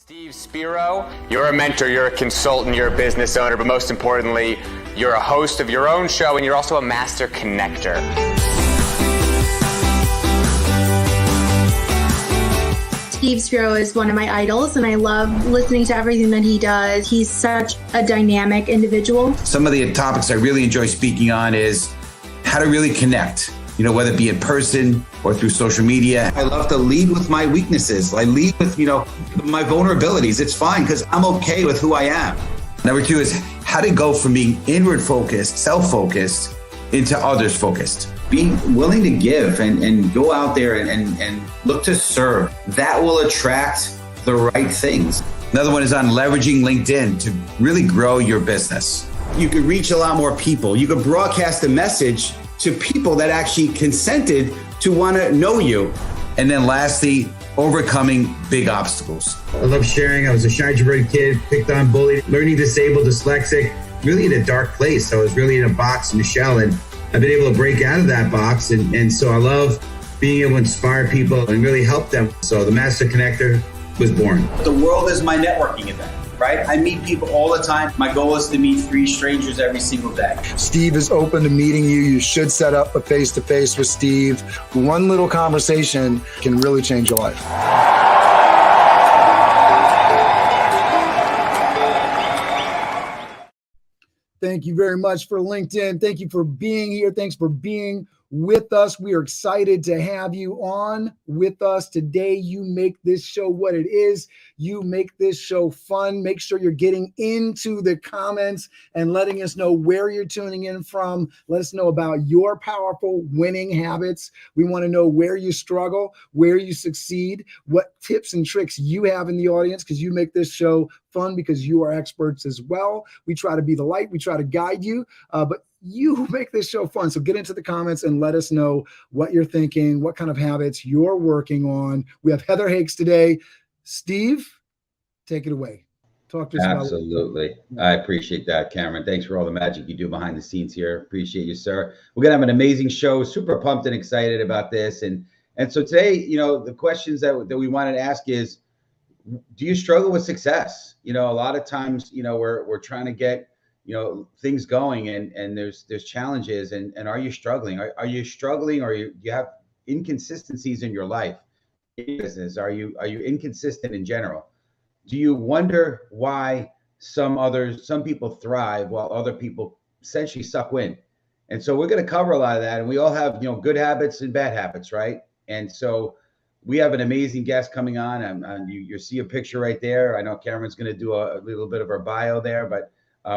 Steve Spiro, you're a mentor, you're a consultant, you're a business owner, but most importantly, you're a host of your own show and you're also a master connector. Steve Spiro is one of my idols, and I love listening to everything that he does. He's such a dynamic individual. Some of the topics I really enjoy speaking on is how to really connect, whether it be in person or through social media. I love to lead with my weaknesses. I lead with, my vulnerabilities. It's fine because I'm okay with who I am. Number two is how to go from being inward focused, self-focused, into others focused. Being willing to give and go out there and look to serve. That will attract the right things. Another one is on leveraging LinkedIn to really grow your business. You could reach a lot more people. You could broadcast a message to people that actually consented to want to know you. And then lastly, overcoming big obstacles. I love sharing. I was a shy, introverted kid, picked on, bullied, learning disabled, dyslexic, really in a dark place. I was really in a box, in a shell, and I've been able to break out of that box. And so I love being able to inspire people and really help them. So the Master Connector was born. The world is my networking event. Right? I meet people all the time. My goal is to meet 3 strangers every single day. Steve is open to meeting you. You should set up a face-to-face with Steve. One little conversation can really change your life. Thank you very much for LinkedIn. Thank you for being here. Thanks for being with us. We are excited to have you on with us today. You make this show what it is. You make this show fun. Make sure you're getting into the comments and letting us know where you're tuning in from. Let us know about your powerful winning habits. We want to know where you struggle, where you succeed, what tips and tricks you have in the audience, because you make this show fun because you are experts as well. We try to be the light. We try to guide you, but you make this show fun. So get into the comments and let us know what you're thinking, what kind of habits you're working on. We have Heather Hakes today. Steve, take it away. Talk to us about it. Absolutely. I appreciate that, Cameron. Thanks for all the magic you do behind the scenes here. Appreciate you, sir. We're going to have an amazing show. Super pumped and excited about this. And so today, the questions that we wanted to ask is, do you struggle with success? A lot of times, we're trying to get things going and there's challenges and are you struggling? Are you struggling, or you have inconsistencies in your life, in your business? Are you inconsistent in general? Do you wonder why some people thrive while other people essentially suck wind? And so we're going to cover a lot of that, and we all have good habits and bad habits, right? And so we have an amazing guest coming on, and you see a picture right there. I know Cameron's going to do a little bit of our bio there, but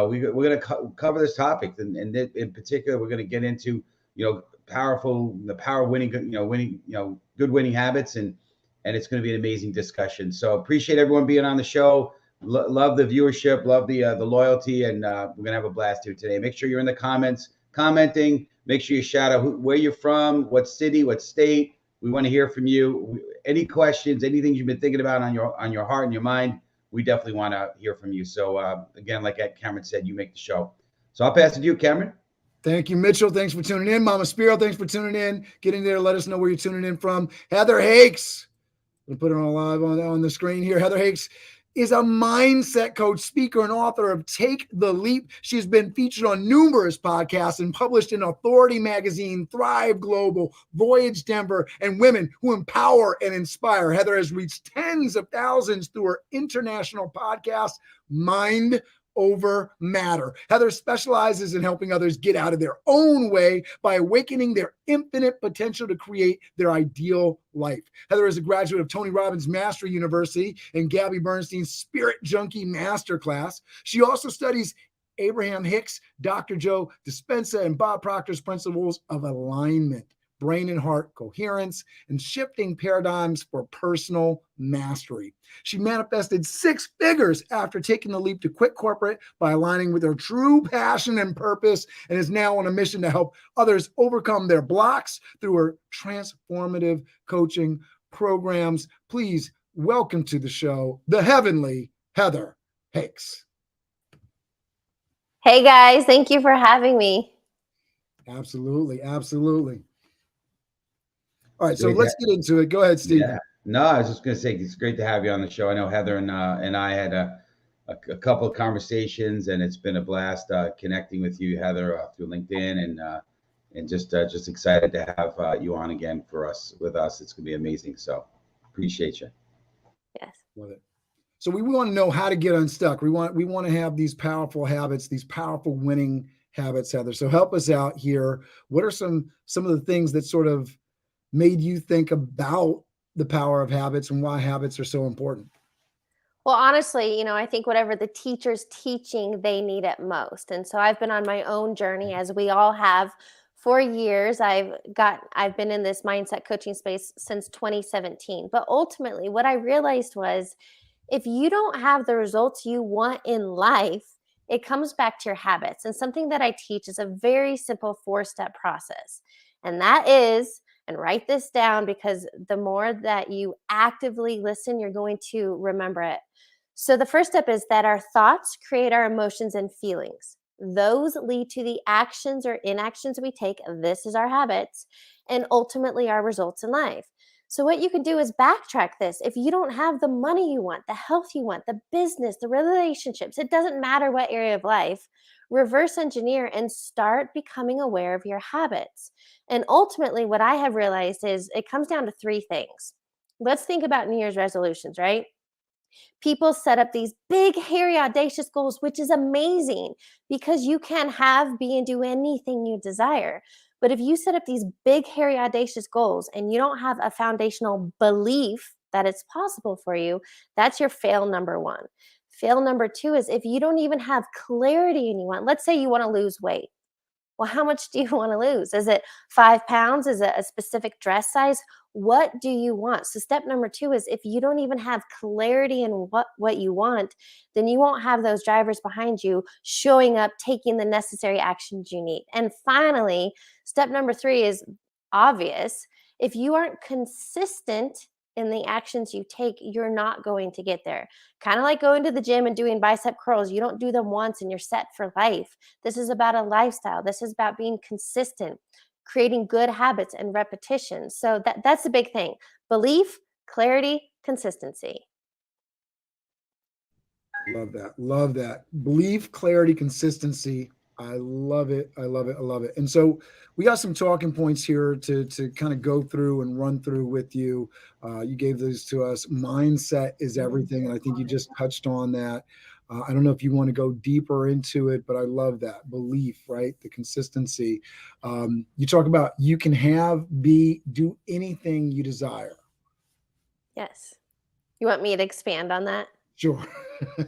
we're going to cover this topic, and in particular, we're going to get into the power of winning, good winning habits, and it's going to be an amazing discussion. So appreciate everyone being on the show. Love the viewership, love the loyalty, and we're going to have a blast here today. Make sure you're in the comments commenting. Make sure you shout out where you're from, what city, what state. We want to hear from you. Any questions, anything you've been thinking about on your heart and your mind, we definitely want to hear from you. So again, like Cameron said, you make the show. So I'll pass it to you, Cameron. Thank you, Mitchell. Thanks for tuning in. Mama Spiro, thanks for tuning in. Get in there. Let us know where you're tuning in from. Heather Hakes. We'll put it on live on the screen here. Heather Hakes is a mindset coach, speaker, and author of Take the Leap. She's been featured on numerous podcasts and published in Authority Magazine, Thrive Global, Voyage Denver, and Women Who Empower and Inspire. Heather has reached tens of thousands through her international podcast, Mind Over Matter. Heather specializes in helping others get out of their own way by awakening their infinite potential to create their ideal life. Heather is a graduate of Tony Robbins Mastery University and Gabby Bernstein's Spirit Junkie Masterclass. She also studies Abraham Hicks, Dr. Joe Dispenza, and Bob Proctor's principles of alignment, brain and heart coherence, and shifting paradigms for personal mastery. She manifested 6 figures after taking the leap to quit corporate by aligning with her true passion and purpose, and is now on a mission to help others overcome their blocks through her transformative coaching programs. Please welcome to the show, the heavenly Heather Hakes. Hey guys, thank you for having me. Absolutely. All right, so let's get into it. Go ahead, Steve. No, I was just going to say it's great to have you on the show. I know Heather and I had a couple of conversations, and it's been a blast connecting with you, Heather, through LinkedIn, and just excited to have you on again with us. It's going to be amazing. So appreciate you. Yes. Love it. So we want to know how to get unstuck. We want to have these powerful habits, these powerful winning habits, Heather. So help us out here. What are some of the things that sort of made you think about the power of habits and why habits are so important? Well, honestly, I think whatever the teacher's teaching, they need it most. And so I've been on my own journey, as we all have, for years. I've been in this mindset coaching space since 2017. But ultimately, what I realized was, if you don't have the results you want in life, it comes back to your habits. And something that I teach is a very simple 4-step process. And that is, and write this down, because the more that you actively listen, you're going to remember it. So the first step is that our thoughts create our emotions and feelings. Those lead to the actions or inactions we take. This is our habits, and ultimately our results in life. So what you can do is backtrack this. If you don't have the money you want, the health you want, the business, the relationships, it doesn't matter what area of life, reverse engineer and start becoming aware of your habits. And ultimately, what I have realized is it comes down to 3 things. Let's think about New Year's resolutions, right? People set up these big, hairy, audacious goals, which is amazing, because you can have, be, and do anything you desire. But if you set up these big, hairy, audacious goals and you don't have a foundational belief that it's possible for you, that's your fail number 1. Fail number 2 is if you don't even have clarity and you want, let's say you want to lose weight. Well, how much do you want to lose? Is it 5 pounds? Is it a specific dress size? What do you want? So step number 2 is, if you don't even have clarity in what you want, then you won't have those drivers behind you showing up, taking the necessary actions you need. And finally, step number 3 is obvious. If you aren't consistent in the actions you take, you're not going to get there. Kind of like going to the gym and doing bicep curls. You don't do them once and you're set for life. This is about a lifestyle. This is about being consistent, creating good habits and repetition. So that's the big thing. Belief, clarity, consistency. Love that. Love that. Belief, clarity, consistency. I love it. I love it. I love it. And so we got some talking points here to kind of go through and run through with you. You gave those to us. Mindset is everything. And I think you just touched on that. I don't know if you want to go deeper into it, but I love that belief, right? The consistency. You talk about you can have, be, do anything you desire. Yes. You want me to expand on that? Sure.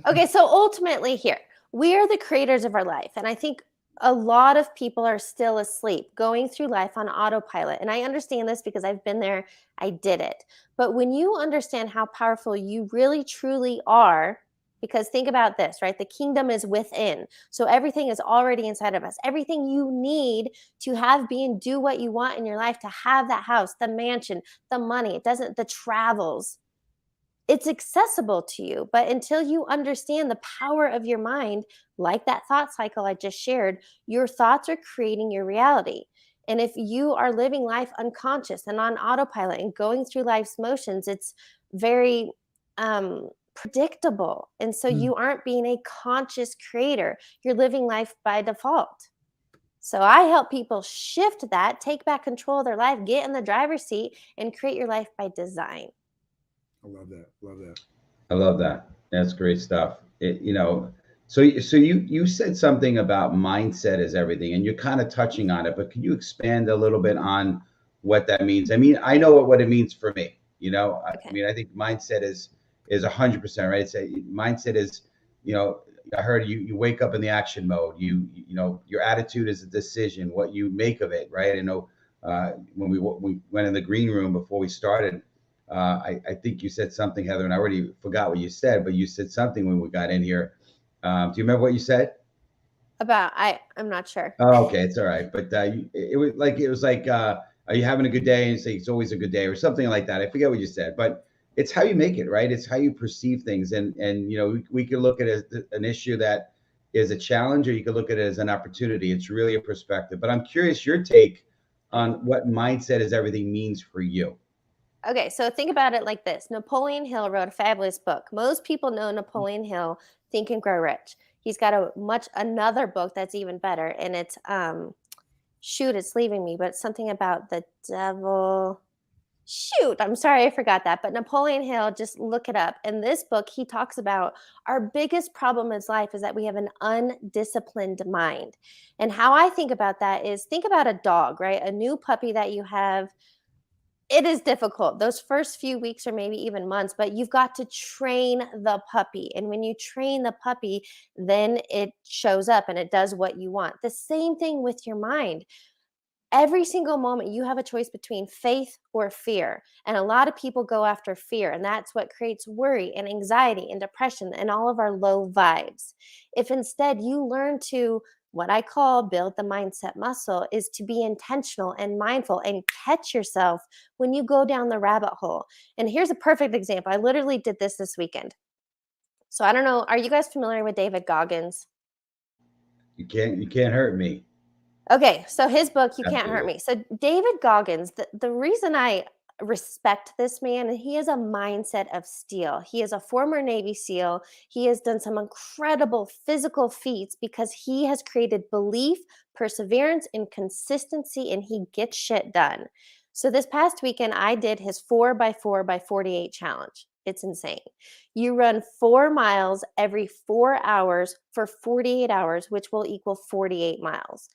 Okay, so ultimately here, we are the creators of our life. And I think a lot of people are still asleep, going through life on autopilot. And I understand this because I've been there, I did it. But when you understand how powerful you really truly are, because think about this, right? The kingdom is within. So everything is already inside of us. Everything you need to have, be, and do what you want in your life, to have that house, the mansion, the money, the travels, it's accessible to you. But until you understand the power of your mind, like that thought cycle I just shared, your thoughts are creating your reality. And if you are living life unconscious and on autopilot and going through life's motions, it's very predictable. And so you aren't being a conscious creator. You're living life by default. So I help people shift that, take back control of their life, get in the driver's seat, and create your life by design. I love that. Love that. I love that. That's great stuff. So you said something about mindset is everything, and you're kind of touching on it, but can you expand a little bit on what that means? I mean, I know what it means for me. Okay. I mean, I think mindset is 100%, right? It's mindset is, I heard you wake up in the action mode. Your attitude is a decision, what you make of it, right? When we went in the green room before we started, I think you said something, Heather, and I already forgot what you said, but you said something when we got in here. Do you remember what you said? I'm not sure. Oh, okay, it's all right. But it was like, are you having a good day? And you say it's always a good day, or something like that. I forget what you said, but it's how you make it, right? It's how you perceive things, and we could look at it as an issue that is a challenge, or you could look at it as an opportunity. It's really a perspective. But I'm curious your take on what mindset is everything means for you. Okay, so think about it like this. Napoleon Hill wrote a fabulous book. Most people know Napoleon Hill, Think and Grow Rich. He's got another book that's even better, and it's shoot, it's leaving me, but it's something about the devil. Shoot, I'm sorry, I forgot that. But Napoleon Hill, just look it up. In this book, he talks about our biggest problem in life is that we have an undisciplined mind. And how I think about that is think about a dog, right? A new puppy that you have. It is difficult those first few weeks or maybe even months, but you've got to train the puppy. And when you train the puppy, then it shows up and it does what you want. The same thing with your mind. Every single moment you have a choice between faith or fear. And a lot of people go after fear, and that's what creates worry and anxiety and depression and all of our low vibes. If instead you learn to, what I call build the mindset muscle, is to be intentional and mindful and catch yourself when you go down the rabbit hole. And here's a perfect example. I literally did this weekend. So I don't know, are you guys familiar with David Goggins? You can't hurt me. Okay, so his book, You Can't Hurt Absolutely. Me. So David Goggins, the reason I respect this man, and he is a mindset of steel. He is a former Navy SEAL. He has done some incredible physical feats because he has created belief, perseverance, and consistency, and he gets shit done. So this past weekend, I did his 4x4x48 challenge. It's insane. You run 4 miles every 4 hours for 48 hours, which will equal 48 miles.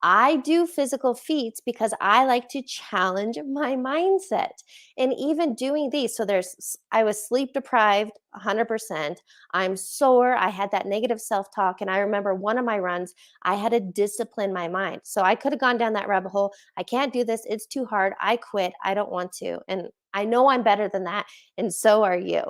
I do physical feats because I like to challenge my mindset. And even doing these, so I was sleep deprived 100%. I'm sore. I had that negative self talk. And I remember one of my runs, I had to discipline my mind. So I could have gone down that rabbit hole. I can't do this. It's too hard. I quit. I don't want to. And I know I'm better than that. And so are you.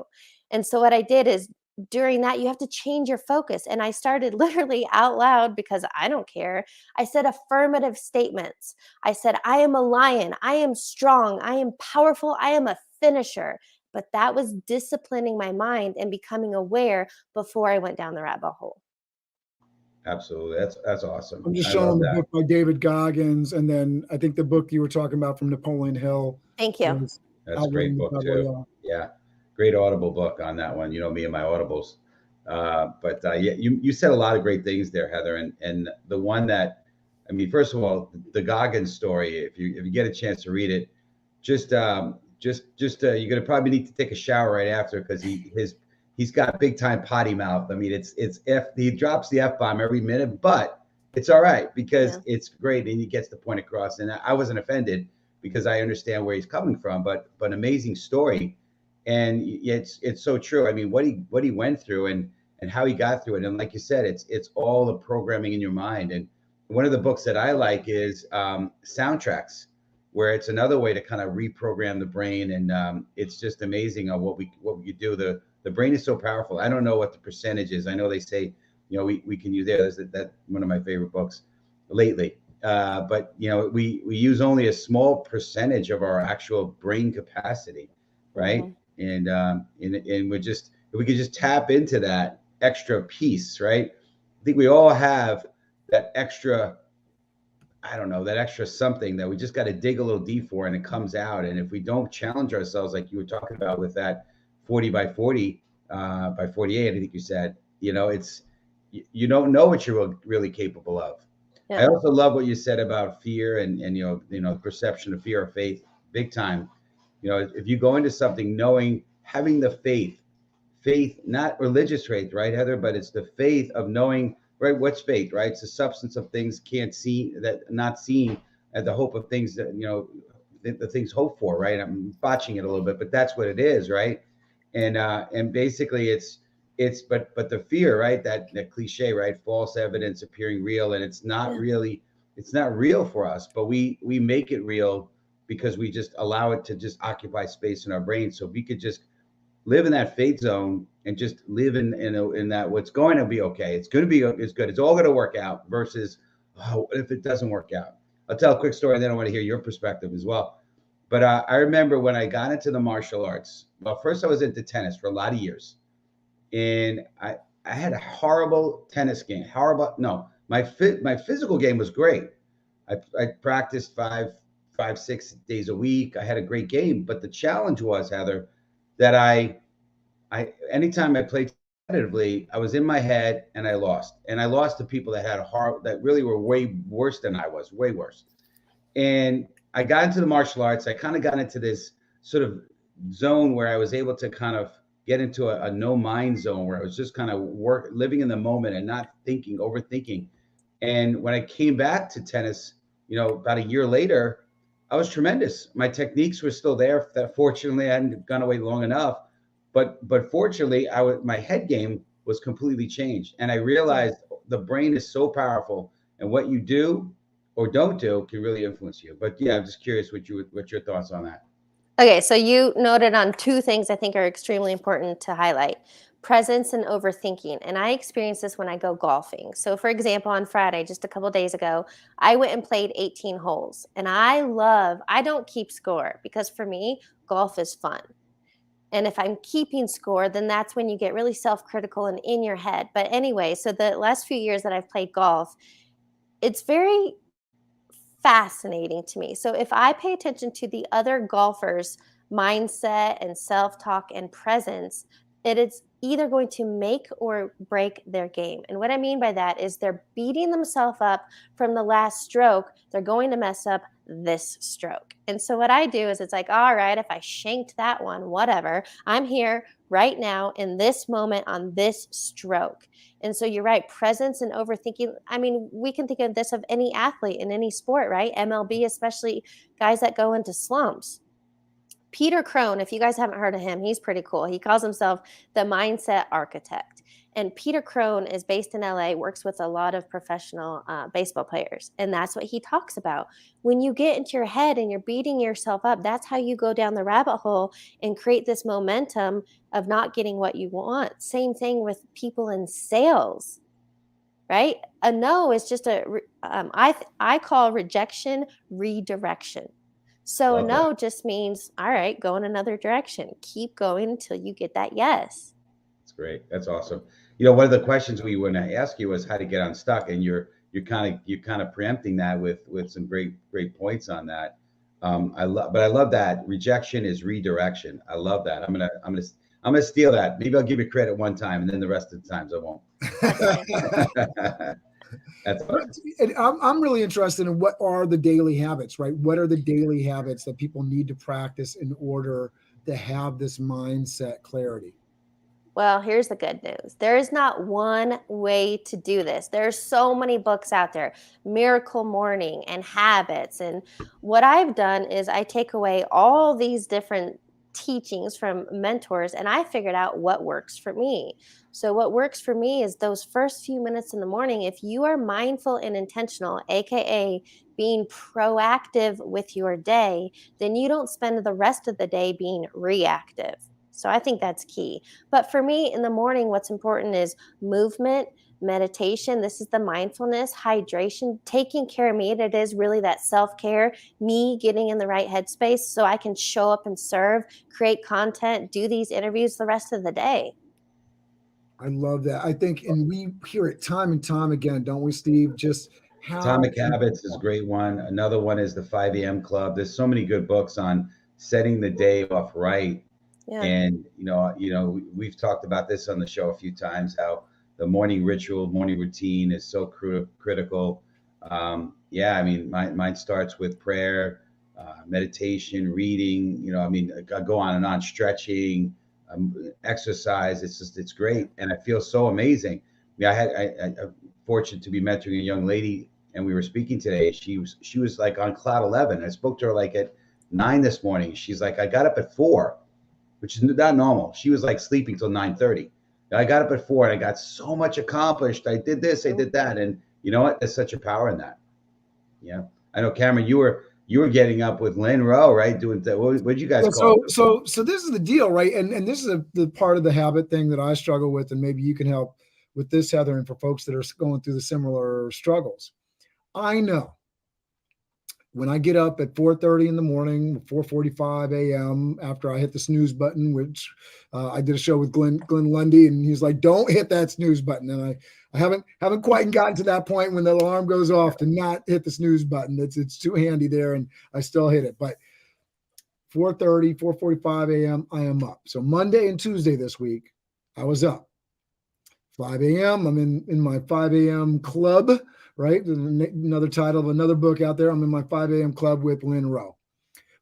And so what I did is during that, you have to change your focus. And I started literally out loud because I don't care. I said affirmative statements. I said, I am a lion. I am strong. I am powerful. I am a finisher. But that was disciplining my mind and becoming aware before I went down the rabbit hole. Absolutely. That's awesome. I'm just I showing love the that. book by David Goggins, and then I think the book you were talking about from Napoleon Hill Thank you. was That's a Outwitting great the book Devil. too. Yeah. Great Audible book on that one. You know me and my Audibles. But yeah, you said a lot of great things there, Heather. And the one that, I mean, first of all, the Goggins story, if you get a chance to read it, just you're gonna probably need to take a shower right after, because he's got big time potty mouth. I mean, it's he drops the F-bomb every minute, but it's all right because Yeah. it's great and he gets the point across. And I wasn't offended because I understand where he's coming from, but amazing story. And it's so true. I mean, what he went through and how he got through it. And like you said, it's all the programming in your mind. And one of the books that I like is Soundtracks, where it's another way to kind of reprogram the brain. And it's just amazing on what we could do. The brain is so powerful. I don't know what the percentage is. I know they say, you know, we can use that one of my favorite books lately. But you know, we use only a small percentage of our actual brain capacity, right? Mhm. And we're just, if we could just tap into that extra piece, right? I think we all have that extra, I don't know, that extra something that we just got to dig a little deep for, and it comes out. And if we don't challenge ourselves, like you were talking about with that 40 by 40 by 48, I think you said, you know, you don't know what you're really capable of. I Yeah. also love what you said about fear and perception of fear or faith, big time. You know, if you go into something knowing, having the faith, not religious faith, right, Heather, but it's the faith of knowing, right? What's faith, right? It's the substance of things can't see, that not seen, and the hope of things that, you know, the things hoped for, right? I'm botching it a little bit, but that's what it is, right? And basically but the fear, right? That cliche, right? False evidence appearing real, and it's not Yeah. really, it's not real for us, but we make it real because we just allow it to just occupy space in our brain. So we could just live in that faith zone and just live in that what's going to be okay. It's going to be, it's good. It's all going to work out versus, oh, what if it doesn't work out? I'll tell a quick story and then I want to hear your perspective as well. But I remember when I got into the martial arts. Well, first I was into tennis for a lot of years, and I had a horrible tennis game. Horrible. No, my physical game was great. I practiced 5-6 days a week. I had a great game, but the challenge was, Heather, that I anytime I played competitively, I was in my head and I lost. And I lost to people that had a heart that really were way worse than I was, way worse. And I got into the martial arts. I kind of got into this sort of zone where I was able to kind of get into a no mind zone where I was just kind of living in the moment and not thinking, overthinking. And when I came back to tennis, about a year later, I was tremendous. My techniques were still there. That fortunately I hadn't gone away long enough, but fortunately my head game was completely changed. And I realized the brain is so powerful, and what you do or don't do can really influence you. But yeah, I'm just curious what your thoughts on that. Okay, so you noted on two things I think are extremely important to highlight: presence and overthinking. And I experience this when I go golfing. So for example, on Friday, just a couple of days ago, I went and played 18 holes. And I don't keep score because for me, golf is fun. And if I'm keeping score, then that's when you get really self-critical and in your head. But anyway, so the last few years that I've played golf, it's very fascinating to me. So if I pay attention to the other golfers' mindset and self-talk and presence, it is either going to make or break their game. And what I mean by that is they're beating themselves up from the last stroke. They're going to mess up this stroke. And so what I do is it's like, all right, if I shanked that one, whatever, I'm here right now in this moment on this stroke. And so you're right, presence and overthinking. I mean, we can think of this of any athlete in any sport, right? MLB, especially guys that go into slumps. Peter Crone, if you guys haven't heard of him, he's pretty cool. He calls himself the mindset architect. And Peter Crone is based in LA, works with a lot of professional baseball players. And that's what he talks about. When you get into your head and you're beating yourself up, that's how you go down the rabbit hole and create this momentum of not getting what you want. Same thing with people in sales, right? A no is just I call rejection redirection. So a no just means, all right, go in another direction. Keep going until you get that yes. That's great. That's awesome. One of the questions we want to ask you was how to get unstuck, and you're kind of preempting that with some great points on that. I love that rejection is redirection. I love that. I'm gonna steal that. Maybe I'll give you credit one time, and then the rest of the times I won't. That's awesome. I'm really interested in what are the daily habits, right? What are the daily habits that people need to practice in order to have this mindset clarity? Well, here's the good news. There is not one way to do this. There's so many books out there, Miracle Morning and Habits. And what I've done is I take away all these different teachings from mentors and I figured out what works for me. So what works for me is those first few minutes in the morning. If you are mindful and intentional, AKA being proactive with your day, then you don't spend the rest of the day being reactive. So I think that's key. But for me in the morning, what's important is movement, meditation. This is the mindfulness, hydration, taking care of me. It is really that self-care, me getting in the right headspace so I can show up and serve, create content, do these interviews the rest of the day. I love that. I think, and we hear it time and time again, don't we, Steve? Just how Atomic Habits is a great one. Another one is the 5 a.m. Club. There's so many good books on setting the day off right. Yeah. And we've talked about this on the show a few times, how the morning ritual, morning routine is so critical. I mean, mine starts with prayer, meditation, reading. I go on and on, stretching, exercise. It's great, and I feel so amazing. I'm fortunate to be mentoring a young lady, and we were speaking today. She was like on cloud 11. I spoke to her like at 9 this morning. She's like, I got up at 4. Which is not normal. She was like sleeping till 9:30. I got up at 4 and I got so much accomplished. I did this, I did that. And you know what? There's such a power in that. Yeah. I know, Cameron, you were getting up with Lynn Rowe, right? Doing that. What did you guys call it? So this is the deal, right? And this is the part of the habit thing that I struggle with. And maybe you can help with this, Heather, and for folks that are going through the similar struggles. I know when I get up at 4:30 in the morning, 4:45 a.m. after I hit the snooze button, which I did a show with Glenn Lundy, and he's like, "Don't hit that snooze button." And I haven't quite gotten to that point when the alarm goes off to not hit the snooze button. It's too handy there, and I still hit it. But 4:30, 4:45 a.m. I am up. So Monday and Tuesday this week, I was up. 5 a.m. I'm in my 5 a.m. club, right? There's another title of another book out there. I'm in my 5 a.m. club with Lynn Rowe.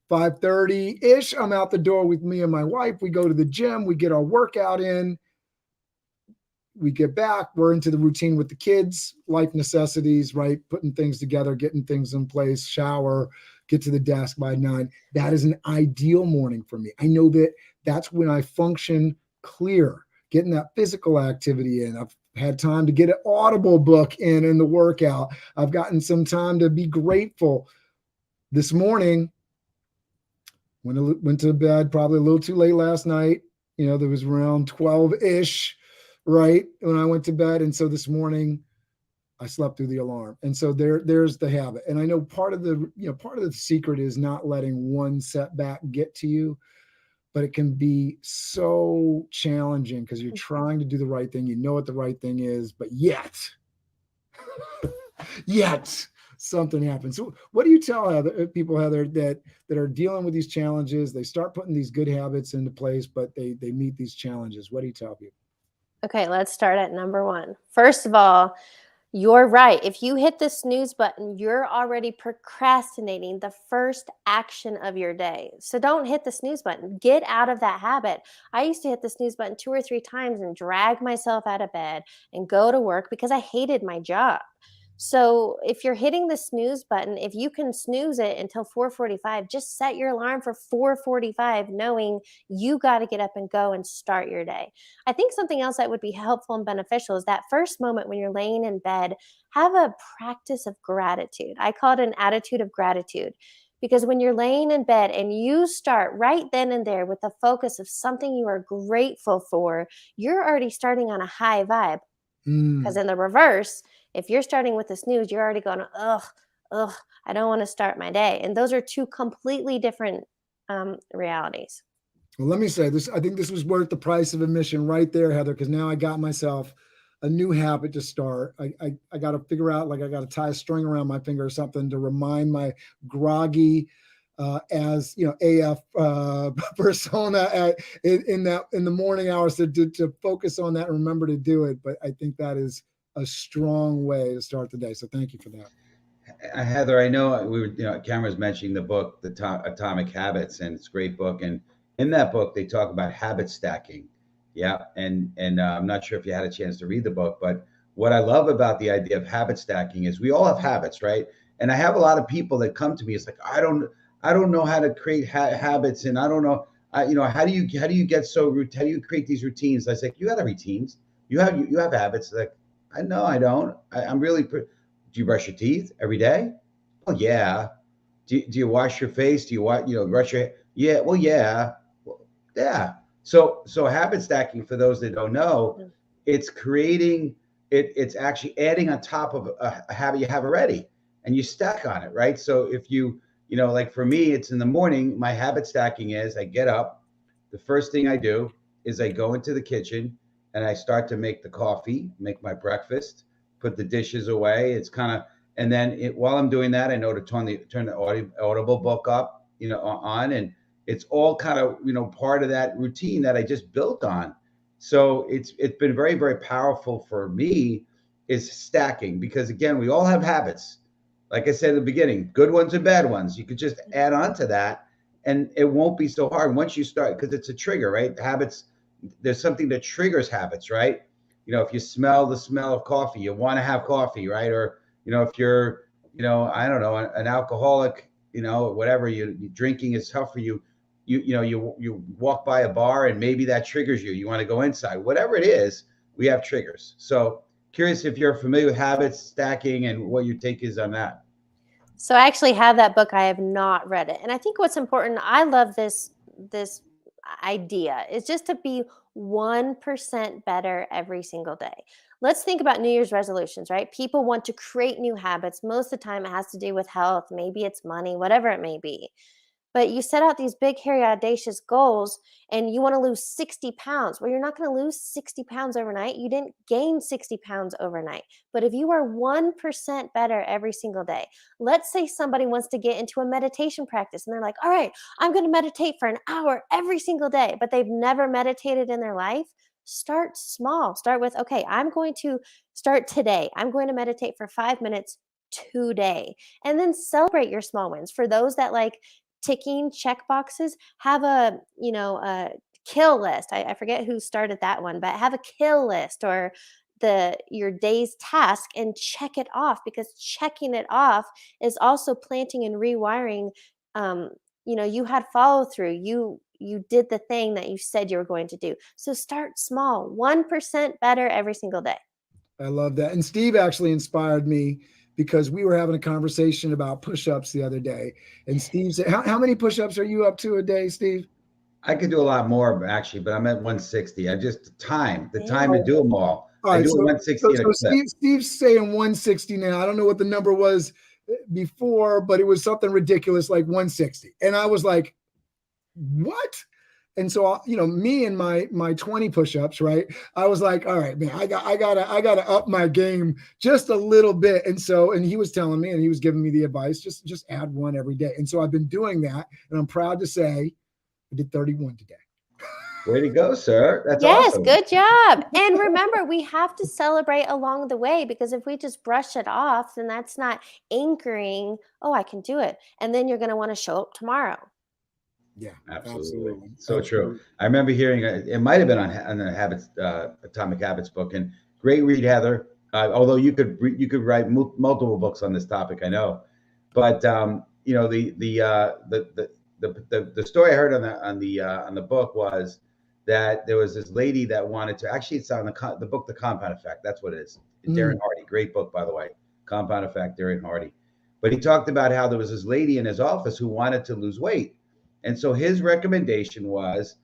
5:30-ish, I'm out the door with me and my wife. We go to the gym. We get our workout in. We get back. We're into the routine with the kids, life necessities, right? Putting things together, getting things in place, shower, get to the desk by 9. That is an ideal morning for me. I know that that's when I function clear, getting that physical activity in. I've had time to get an Audible book in the workout. I've gotten some time to be grateful. This morning, when I went to bed, probably a little too late last night. There was around 12-ish, right, when I went to bed. And so this morning, I slept through the alarm. And so there's the habit. And I know part of the secret is not letting one setback get to you, but it can be so challenging because you're trying to do the right thing. You know what the right thing is, but yet something happens. So what do you tell people, Heather, that are dealing with these challenges? They start putting these good habits into place, but they meet these challenges. What do you tell people? Okay, let's start at number 1. First of all, you're right. If you hit the snooze button, you're already procrastinating the first action of your day. So don't hit the snooze button. Get out of that habit. I used to hit the snooze button 2 or 3 times and drag myself out of bed and go to work because I hated my job. So if you're hitting the snooze button, if you can snooze it until 4:45, just set your alarm for 4:45, knowing you got to get up and go and start your day. I think something else that would be helpful and beneficial is that first moment when you're laying in bed, have a practice of gratitude. I call it an attitude of gratitude. Because when you're laying in bed and you start right then and there with the focus of something you are grateful for, you're already starting on a high vibe. Because in the reverse, if you're starting with the snooze, you're already going, ugh, I don't want to start my day. And those are 2 completely different realities. Well, let me say this. I think this was worth the price of admission right there, Heather, because now I got myself a new habit to start. I got to figure out, I got to tie a string around my finger or something to remind my groggy AF persona in the morning hours to focus on that and remember to do it. But I think that is a strong way to start the day. So thank you for that. Heather, I know Cameron was mentioning the book, Atomic Habits, and it's a great book. And in that book, they talk about habit stacking. Yeah. And I'm not sure if you had a chance to read the book, but what I love about the idea of habit stacking is we all have habits, right? And I have a lot of people that come to me. It's like, I don't know how to create habits, and I don't know, how do you get so how do you create these routines? I say, you got routines, you have habits. Like, no, I don't. I'm really. Do you brush your teeth every day? Well, yeah. Do you wash your face? Do you brush your? Yeah. Well, yeah. Yeah. So habit stacking, for those that don't know, it's creating it. It's actually adding on top of a habit you have already, and you stack on it, right? So if you like for me, it's in the morning. My habit stacking is I get up. The first thing I do is I go into the kitchen and I start to make the coffee, make my breakfast, put the dishes away. It's kind of, and then while I'm doing that, I know to turn the Audible book up, on, and it's all kind of, part of that routine that I just built on. So it's been very, very powerful for me is stacking, because again, we all have habits. Like I said at the beginning, good ones and bad ones. You could just add on to that and it won't be so hard once you start, because it's a trigger, right? Habits, there's something that triggers habits, right? If you smell the smell of coffee, you want to have coffee, right? Or, if you're, I don't know, an alcoholic, whatever, you drinking is tough for you. You walk by a bar and maybe that triggers you. You want to go inside. Whatever it is, we have triggers. So curious if you're familiar with habits stacking and what your take is on that. So I actually have that book. I have not read it. And I think what's important, I love this idea, is just to be 1% better every single day. Let's think about New Year's resolutions, right? People want to create new habits. Most of the time, it has to do with health. Maybe it's money, whatever it may be. But you set out these big, hairy, audacious goals and you want to lose 60 pounds. Well, you're not going to lose 60 pounds overnight. You didn't gain 60 pounds overnight. But if you are 1% better every single day, let's say somebody wants to get into a meditation practice and they're like, all right, I'm going to meditate for an hour every single day, but they've never meditated in their life. Start small. Start with, okay, I'm going to start today. I'm going to meditate for 5 minutes today. And then celebrate your small wins. For those that like ticking check boxes, have a kill list. I forget who started that one, but have a kill list or your day's task and check it off, because checking it off is also planting and rewiring. You had follow through. You did the thing that you said you were going to do. So start small, 1% better every single day. I love that. And Steve actually inspired me, because we were having a conversation about push-ups the other day. And Steve said, how many push-ups are you up to a day, Steve? I could do a lot more actually, but I'm at 160. I just the time to do them all. All right, I do so, 160. so Steve's saying 160 now. I don't know what the number was before, but it was something ridiculous like 160. And I was like, what? And so, me and my 20 push-ups, right? I was like, all right, man, I gotta up my game just a little bit. And he was telling me, and he was giving me the advice, just add one every day. And so I've been doing that, and I'm proud to say I did 31 today. Way to go, sir. That's awesome. Yes, good job. And remember, we have to celebrate along the way, because if we just brush it off, then that's not anchoring, oh, I can do it. And then you're going to want to show up tomorrow. Yeah, absolutely. So true. I remember hearing it might have been on the Habits, Atomic Habits book, and great read, Heather. Although you could write multiple books on this topic, I know. But the story I heard on the book was that there was this lady that wanted to, actually it's on the book, The Compound Effect. That's what it is. Darren Hardy, great book, by the way. Compound Effect, Darren Hardy. But he talked about how there was this lady in his office who wanted to lose weight. And so his recommendation was,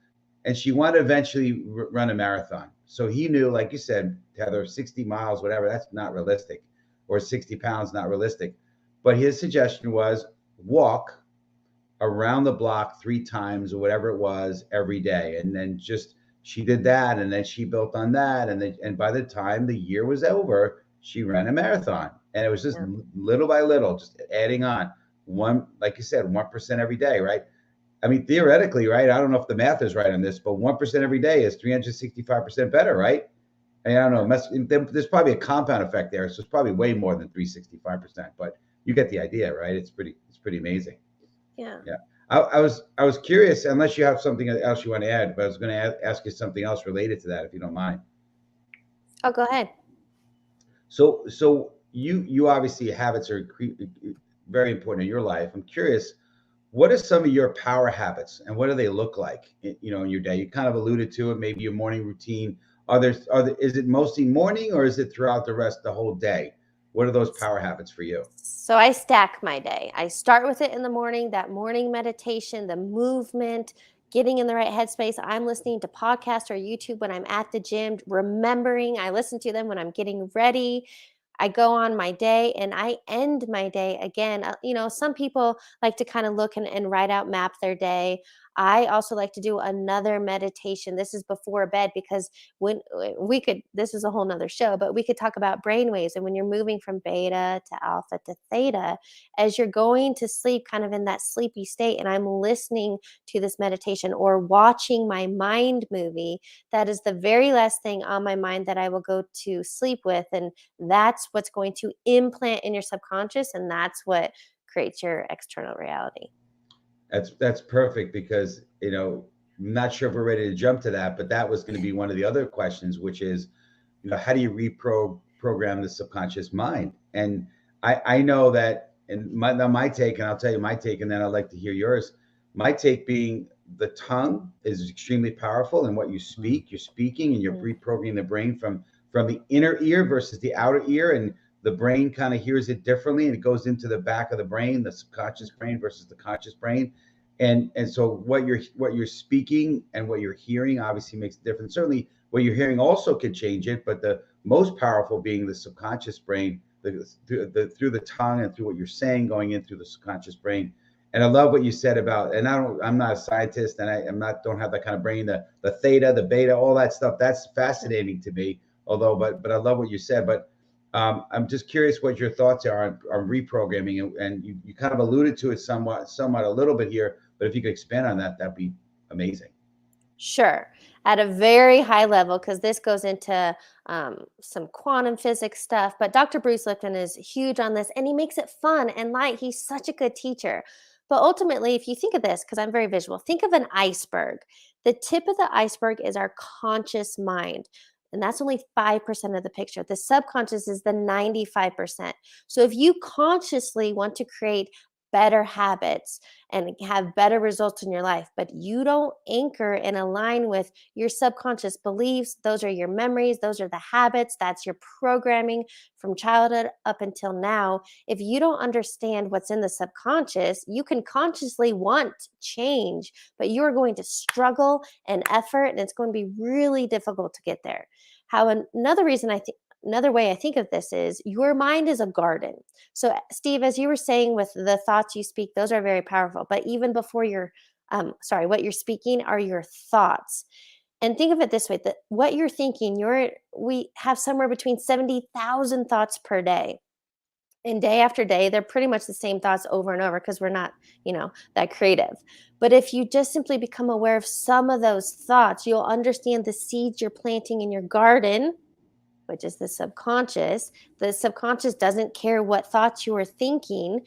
and she wanted to eventually run a marathon. So he knew, like you said, Heather, 60 miles, whatever, that's not realistic, or 60 pounds, not realistic. But his suggestion was walk around the block 3 times or whatever it was every day. And then she did that. And then she built on that. And by the time the year was over, she ran a marathon. And it was just little by little, just adding on like you said, 1% every day, right? I mean, theoretically, right? I don't know if the math is right on this, but 1% every day is 365% better, right? And I don't know. There's probably a compound effect there, so it's probably way more than 365%. But you get the idea, right? It's pretty amazing. Yeah. Yeah. I was curious, unless you have something else you want to add, but I was going to ask you something else related to that, if you don't mind. Oh, go ahead. So you obviously, habits are very important in your life. I'm curious, what are some of your power habits, and what do they look like, in your day? You kind of alluded to it, maybe your morning routine. Is it mostly morning, or is it throughout the whole day? What are those power habits for you? So I stack my day. I start with it in the morning, that morning meditation, the movement, getting in the right headspace. I'm listening to podcasts or YouTube when I'm at the gym, remembering. I listen to them when I'm getting ready. I go on my day and I end my day again. Some people like to kind of look and write out, map their day. I also like to do another meditation. This is before bed, because this is a whole nother show, but we could talk about brainwaves. And when you're moving from beta to alpha to theta, as you're going to sleep, kind of in that sleepy state, and I'm listening to this meditation or watching my mind movie, that is the very last thing on my mind that I will go to sleep with. And that's what's going to implant in your subconscious. And that's what creates your external reality. That's perfect, because I'm not sure if we're ready to jump to that, but that was going to be one of the other questions, which is, how do you reprogram the subconscious mind? And I know that, and my take, and I'll tell you my take, and then I'd like to hear yours. My take being, the tongue is extremely powerful, and what you speak, you're speaking, and you're reprogramming the brain from the inner ear versus the outer ear, and the brain kind of hears it differently, and it goes into the back of the brain, the subconscious brain versus the conscious brain. And so what you're speaking and what you're hearing obviously makes a difference. Certainly what you're hearing also could change it, but the most powerful being the subconscious brain, through the tongue and through what you're saying going in through the subconscious brain. And I love what you said about, and I'm not a scientist, and don't have that kind of brain, the theta, the beta, all that stuff. That's fascinating to me. Although, but I love what you said. But I'm just curious what your thoughts are on reprogramming, and you kind of alluded to it somewhat a little bit here. But if you could expand on that, that'd be amazing. Sure. At a very high level, because this goes into some quantum physics stuff, but Dr. Bruce Lipton is huge on this and he makes it fun and light. He's such a good teacher. But ultimately, if you think of this, because I'm very visual, think of an iceberg. The tip of the iceberg is our conscious mind. And that's only 5% of the picture. The subconscious is the 95%. So if you consciously want to create better habits and have better results in your life, but you don't anchor and align with your subconscious beliefs, those are your memories, those are the habits, that's your programming from childhood up until now. If you don't understand what's in the subconscious, you can consciously want change, but you're going to struggle and effort, and it's going to be really difficult to get there. Another way I think of this is your mind is a garden. So, Steve, as you were saying with the thoughts you speak, those are very powerful. But even before what you're speaking are your thoughts. And think of it this way: that what you're thinking, we have somewhere between 70,000 thoughts per day. And day after day, they're pretty much the same thoughts over and over because we're not, that creative. But if you just simply become aware of some of those thoughts, you'll understand the seeds you're planting in your garden, which is the subconscious. The subconscious doesn't care what thoughts you are thinking.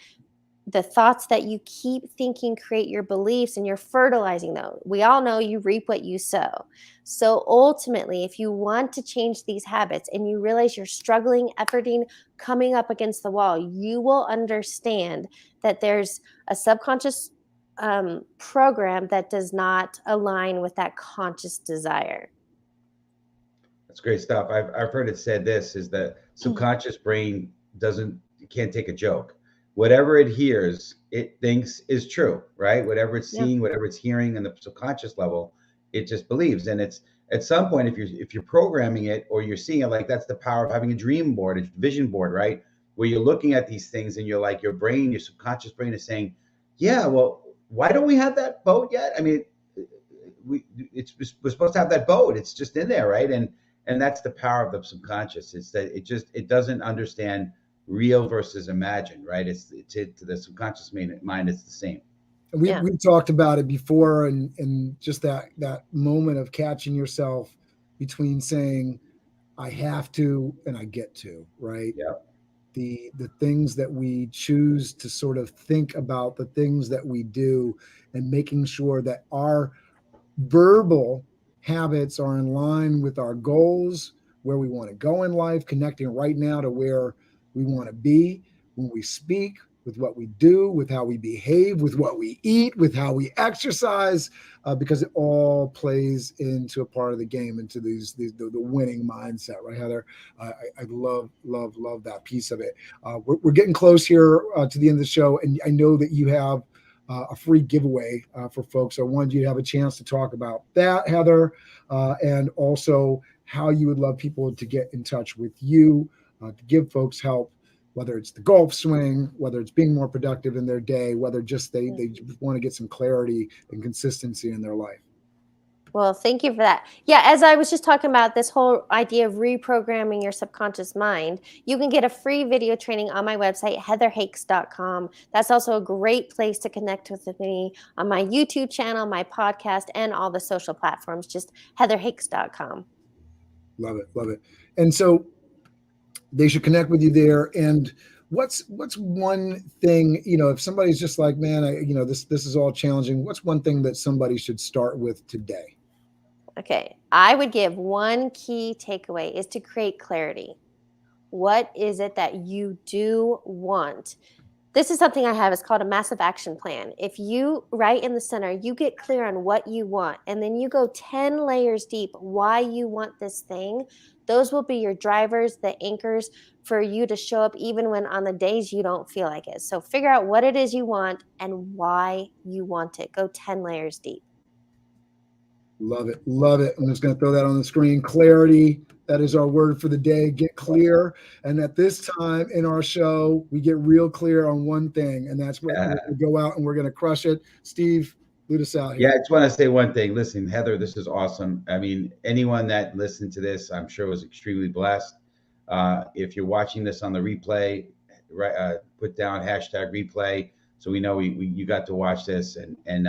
The thoughts that you keep thinking create your beliefs, and you're fertilizing those. We all know you reap what you sow. So ultimately, if you want to change these habits and you realize you're struggling, efforting, coming up against the wall, you will understand that there's a subconscious program that does not align with that conscious desire. That's great stuff. I've heard it said this is that subconscious brain can't take a joke. Whatever it hears, it thinks is true, right? Whatever it's seeing, whatever it's hearing on the subconscious level, it just believes. And it's at some point, if you're programming it or you're seeing it, like that's the power of having a dream board, a vision board, right? Where you're looking at these things and you're like, your subconscious brain is saying, yeah, well, why don't we have that boat yet? I mean, we're supposed to have that boat. It's just in there, right? And that's the power of the subconscious. It's that it doesn't understand real versus imagined, right? It's to the subconscious mind, it's the same. We talked about it before, and just that moment of catching yourself between saying I have to and I get to, right? Yeah. The things that we choose to sort of think about, the things that we do, and making sure that our verbal habits are in line with our goals, where we want to go in life, connecting right now to where we want to be when we speak, with what we do, with how we behave, with what we eat, with how we exercise, because it all plays into a part of the game, into the winning mindset, right, Heather? I love that piece of it. We're getting close here to the end of the show, and I know that you have a free giveaway for folks. I wanted you to have a chance to talk about that, Heather, and also how you would love people to get in touch with you to give folks help, whether it's the golf swing, whether it's being more productive in their day, whether just they want to get some clarity and consistency in their life. Well, thank you for that. Yeah, as I was just talking about this whole idea of reprogramming your subconscious mind, you can get a free video training on my website, heatherhakes.com. That's also a great place to connect with me on my YouTube channel, my podcast, and all the social platforms, just heatherhakes.com. Love it. And so they should connect with you there. And what's one thing, if somebody's just like, man, this is all challenging, what's one thing that somebody should start with today? Okay, I would give one key takeaway is to create clarity. What is it that you do want? This is something I have. It's called a massive action plan. If you, right in the center, you get clear on what you want, and then you go 10 layers deep why you want this thing, Those will be your drivers, the anchors for you to show up even when on the days you don't feel like it. So figure out what it is you want and why you want it. Go 10 layers deep. Love it. Love it. I'm just going to throw that on the screen. Clarity. That is our word for the day. Get clear. And at this time in our show, we get real clear on one thing, and that's what we go out and we're going to crush it. Steve, lead us out here. Yeah, I just want to say one thing. Listen, Heather, this is awesome. I mean, anyone that listened to this, I'm sure was extremely blessed. If you're watching this on the replay, put down hashtag replay so we know you got to watch this and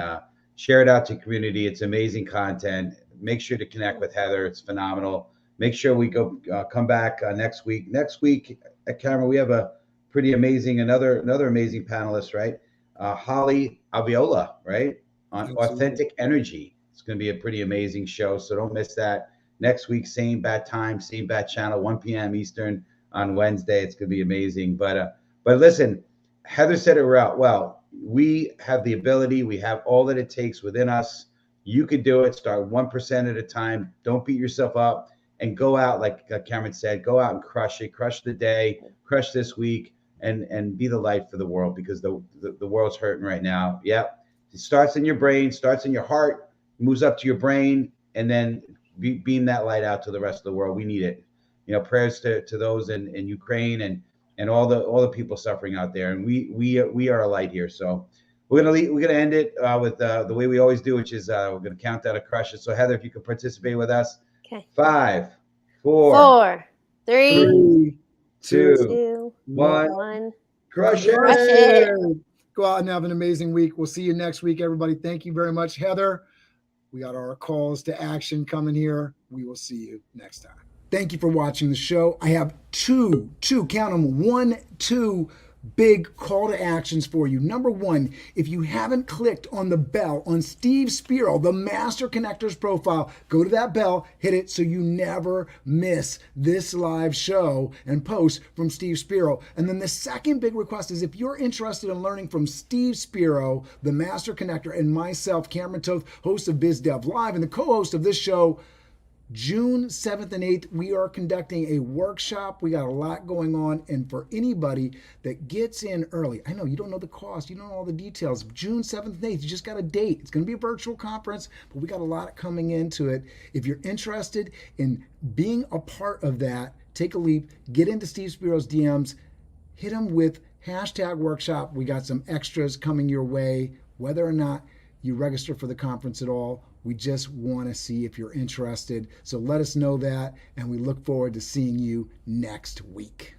share it out to community. It's amazing content. Make sure to connect with Heather. It's phenomenal. Make sure we come back next week. Next week at Camera, we have a pretty amazing another amazing panelist, right? Holly Aviola, right? On authentic energy. It's going to be a pretty amazing show, so don't miss that. Next week, same bad time, same bad channel, 1 p.m. Eastern on Wednesday. It's going to be amazing. But listen, Heather said it well. We have the ability. We have all that it takes within us. You could do it. Start 1% at a time. Don't beat yourself up and go out, like Cameron said, go out and crush it. Crush the day. Crush this week and be the light for the world, because the world's hurting right now. Yep. It starts in your brain, starts in your heart, moves up to your brain, and then beam that light out to the rest of the world. We need it. Prayers to those in Ukraine and all the people suffering out there. And we are a light here. So we're gonna end it with the way we always do, which is we're gonna count down a crush it. So Heather, if you could participate with us. Okay. 5, 4, 3, 2, 1. Crush it. Crush it. Go out and have an amazing week. We'll see you next week, everybody. Thank you very much, Heather. We got our calls to action coming here. We will see you next time. Thank you for watching the show. I have two, count them, 1, 2 big call to actions for you. Number one, if you haven't clicked on the bell on Steve Spiro, the Master Connectors profile, go to that bell, hit it so you never miss this live show and post from Steve Spiro. And then the second big request is if you're interested in learning from Steve Spiro, the Master Connector, and myself, Cameron Toth, host of BizDev Live and the co-host of this show, June 7th and 8th, we are conducting a workshop. We got a lot going on. And for anybody that gets in early, I know you don't know the cost, you don't know all the details. June 7th and 8th, you just got a date. It's going to be a virtual conference, but we got a lot coming into it. If you're interested in being a part of that, take a leap, get into Steve Spiro's DMs, hit him with hashtag workshop. We got some extras coming your way, whether or not you register for the conference at all. We just want to see if you're interested. So let us know that, and we look forward to seeing you next week.